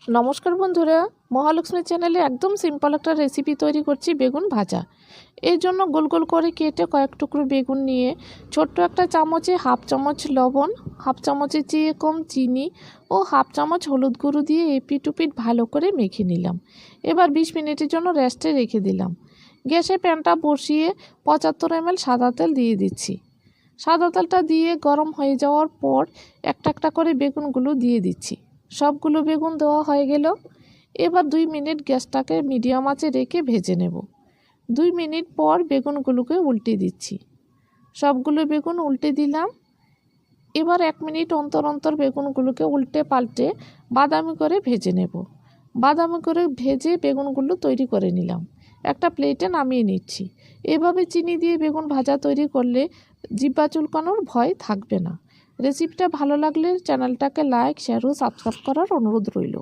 নমস্কার বন্ধুরা, মহালক্ষ্মী চ্যানেলে একদম সিম্পল একটা রেসিপি তৈরি করছি বেগুন ভাজা। এর জন্য গোল গোল করে কেটে কয়েক টুকরো বেগুন নিয়ে ছোট্ট একটা চামচে হাফ চামচ লবণ, হাফ চামচের চেয়ে কম চিনি ও হাফ চামচ হলুদ গুঁড়ো দিয়ে এপিট ওপিট ভালো করে মেখে নিলাম। এবার 20 মিনিটের জন্য রেস্টে রেখে দিলাম। গ্যাসে প্যানটা বসিয়ে 75 ml সাদা তেল দিয়ে দিচ্ছি। সাদা তেলটা দিয়ে গরম হয়ে যাওয়ার পর একটা একটা করে বেগুনগুলো দিয়ে দিচ্ছি। সবগুলো বেগুন দেওয়া হয়ে গেল। এবার 2 মিনিট গ্যাসটাকে মিডিয়াম আঁচে রেখে ভেজে নেব। 2 মিনিট পর বেগুনগুলোকে উল্টে দিচ্ছি। সবগুলো বেগুন উল্টে দিলাম। এবার 1 মিনিট অন্তর অন্তর বেগুনগুলোকে উল্টে পাল্টে বাদামি করে ভেজে নেব। বাদামি করে ভেজে বেগুনগুলো তৈরি করে নিলাম। একটা প্লেটে নামিয়ে নিচ্ছি। এভাবে চিনি দিয়ে বেগুন ভাজা তৈরি করলে জিহ্বা চুলকানোর ভয় থাকবে না। রেসিপিটা ভালো লাগলে চ্যানেলটাকে লাইক, শেয়ার ও সাবস্ক্রাইব করার অনুরোধ রইল।